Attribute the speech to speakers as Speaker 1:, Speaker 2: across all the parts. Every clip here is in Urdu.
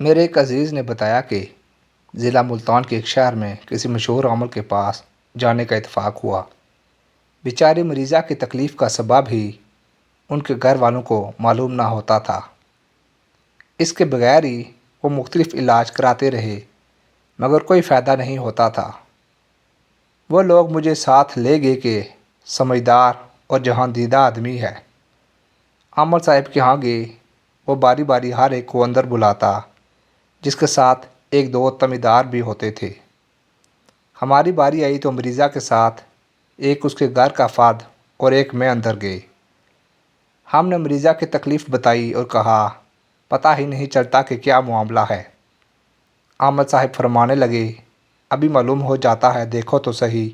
Speaker 1: میرے ایک عزیز نے بتایا کہ ضلع ملتان کے ایک شہر میں کسی مشہور عامل کے پاس جانے کا اتفاق ہوا۔ بیچاری مریضہ کی تکلیف کا سبب ہی ان کے گھر والوں کو معلوم نہ ہوتا تھا۔ اس کے بغیر ہی وہ مختلف علاج کراتے رہے مگر کوئی فائدہ نہیں ہوتا تھا۔ وہ لوگ مجھے ساتھ لے گئے کہ سمجھدار اور جہاں دیدہ آدمی ہے۔ عامل صاحب کے ہاں گئے، وہ باری باری ہر ایک کو اندر بلاتا، جس کے ساتھ ایک دو تمیدار بھی ہوتے تھے۔ ہماری باری آئی تو مریضہ کے ساتھ ایک اس کے گھر کا فرد اور ایک میں اندر گئے۔ ہم نے مریضہ کی تکلیف بتائی اور کہا پتہ ہی نہیں چلتا کہ کیا معاملہ ہے۔ عامل صاحب فرمانے لگے ابھی معلوم ہو جاتا ہے، دیکھو تو صحیح۔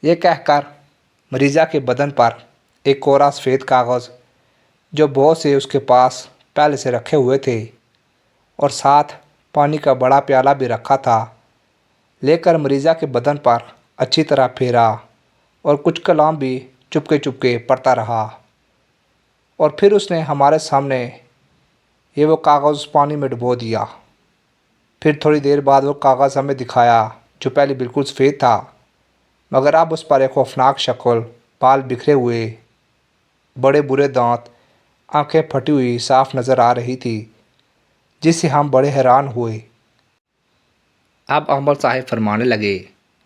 Speaker 1: یہ کہہ کر مریضہ کے بدن پر ایک کوڑا سفید کاغذ جو بہت سے اس کے پاس پہلے سے رکھے ہوئے تھے اور ساتھ پانی کا بڑا پیالہ بھی رکھا تھا، لے کر مریضہ کے بدن پر اچھی طرح پھیرا اور کچھ کلام بھی چپکے پڑھتا رہا، اور پھر اس نے ہمارے سامنے یہ وہ کاغذ اس پانی میں ڈبو دیا۔ پھر تھوڑی دیر بعد وہ کاغذ ہمیں دکھایا جو پہلے بالکل سفید تھا مگر اب اس پر ایک خوفناک شکل، بال بکھرے ہوئے، بڑے برے دانت، آنکھیں پھٹی ہوئی صاف نظر آ رہی تھی، جس سے ہم بڑے حیران ہوئے۔ اب عامل صاحب فرمانے لگے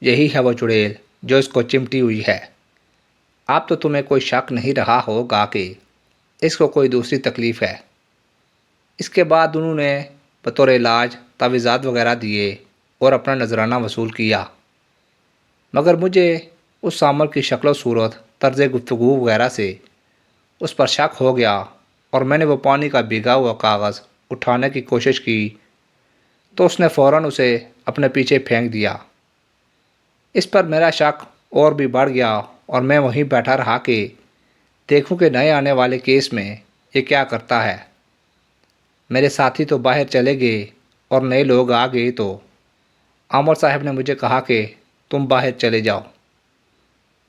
Speaker 1: یہی ہے وہ چڑیل جو اس کو چمٹی ہوئی ہے۔ اب تو تمہیں کوئی شک نہیں رہا ہوگا کہ اس کو کوئی دوسری تکلیف ہے۔ اس کے بعد انہوں نے بطور علاج تعویذات وغیرہ دیے اور اپنا نذرانہ وصول کیا، مگر مجھے اس عامل کی شکل و صورت، طرز گفتگو وغیرہ سے اس پر شک ہو گیا، اور میں نے وہ پانی کا بھیگا ہوا کاغذ اٹھانے کی کوشش کی تو اس نے فوراً اسے اپنے پیچھے پھینک دیا۔ اس پر میرا شک اور بھی بڑھ گیا اور میں وہیں بیٹھا رہا کہ دیکھوں کہ نئے آنے والے کیس میں یہ کیا کرتا ہے۔ میرے ساتھی تو باہر چلے گئے اور نئے لوگ آ گئے تو عامل صاحب نے مجھے کہا کہ تم باہر چلے جاؤ۔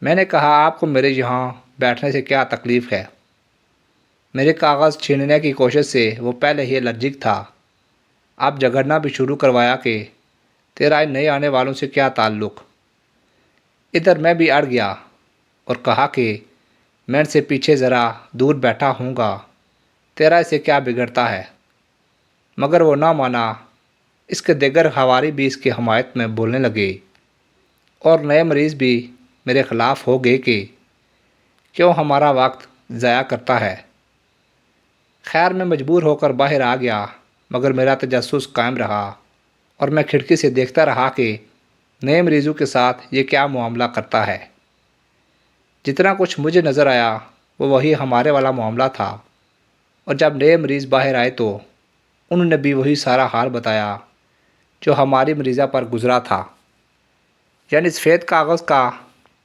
Speaker 1: میں نے کہا آپ کو میرے یہاں بیٹھنے سے کیا تکلیف ہے؟ میرے کاغذ چھیننے کی کوشش سے وہ پہلے ہی الرجک تھا، اب جھگڑنا بھی شروع کروایا کہ تیرا ان نئے آنے والوں سے کیا تعلق۔ ادھر میں بھی اڑ گیا اور کہا کہ میں ان سے پیچھے ذرا دور بیٹھا ہوں گا، تیرا اسے کیا بگڑتا ہے؟ مگر وہ نہ مانا۔ اس کے دیگر حواری بھی اس کی حمایت میں بولنے لگے اور نئے مریض بھی میرے خلاف ہو گئے کہ کیوں ہمارا وقت ضائع کرتا ہے۔ خیر میں مجبور ہو کر باہر آ گیا، مگر میرا تجسس قائم رہا اور میں کھڑکی سے دیکھتا رہا کہ نئے مریضوں کے ساتھ یہ کیا معاملہ کرتا ہے۔ جتنا کچھ مجھے نظر آیا وہ وہی ہمارے والا معاملہ تھا، اور جب نئے مریض باہر آئے تو انہوں نے بھی وہی سارا حال بتایا جو ہماری مریضہ پر گزرا تھا، یعنی سفید کاغذ کا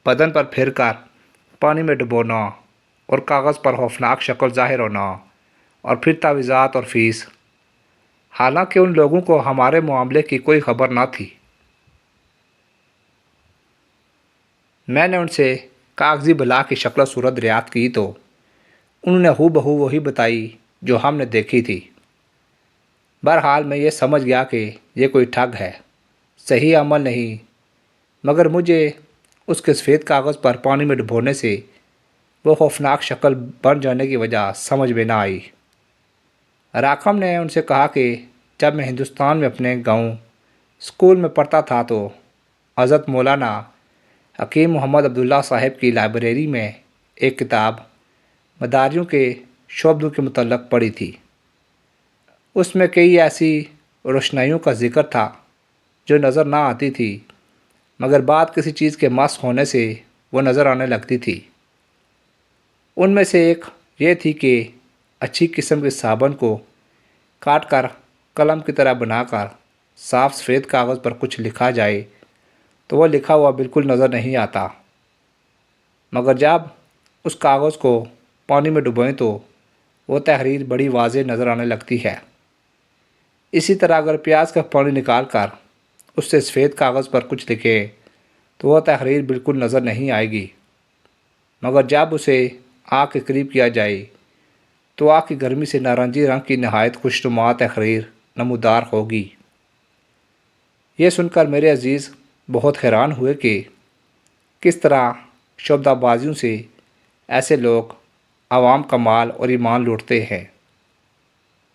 Speaker 1: بدن پر پھیر کر پانی میں ڈبونا اور کاغذ پر خوفناک شکل ظاہر ہونا، اور پھر تعویذات اور فیس۔ حالانکہ ان لوگوں کو ہمارے معاملے کی کوئی خبر نہ تھی۔ میں نے ان سے کاغذی بلا کی شکل و صورت دریافت کی تو انہوں نے ہو بہو وہی بتائی جو ہم نے دیکھی تھی۔ بہرحال میں یہ سمجھ گیا کہ یہ کوئی ٹھگ ہے، صحیح عمل نہیں، مگر مجھے اس کے سفید کاغذ پر پانی میں ڈبونے سے وہ خوفناک شکل بن جانے کی وجہ سمجھ میں نہ آئی۔ راکھم نے ان سے کہا کہ جب میں ہندوستان میں اپنے گاؤں اسکول میں پڑھتا تھا تو حضرت مولانا حکیم محمد عبداللہ صاحب کی لائبریری میں ایک کتاب مداریوں کے شعبدوں کے متعلق پڑھی تھی۔ اس میں کئی ایسی روشنائیوں کا ذکر تھا جو نظر نہ آتی تھی، مگر بعد کسی چیز کے مس ہونے سے وہ نظر آنے لگتی تھی۔ ان میں سے ایک یہ تھی کہ اچھی قسم کے صابن کو کاٹ کر قلم کی طرح بنا کر صاف سفید کاغذ پر کچھ لکھا جائے تو وہ لکھا ہوا بالکل نظر نہیں آتا، مگر جب اس کاغذ کو پانی میں ڈبوئیں تو وہ تحریر بڑی واضح نظر آنے لگتی ہے۔ اسی طرح اگر پیاز کا پانی نکال کر اس سے سفید کاغذ پر کچھ لکھے تو وہ تحریر بالکل نظر نہیں آئے گی، مگر جب اسے آگ کے قریب کیا جائے تو آگ کی گرمی سے نارنجی رنگ کی نہایت خوشنما تحریر نمودار ہوگی۔ یہ سن کر میرے عزیز بہت حیران ہوئے کہ کس طرح شعبدہ بازیوں سے ایسے لوگ عوام کا مال اور ایمان لوٹتے ہیں۔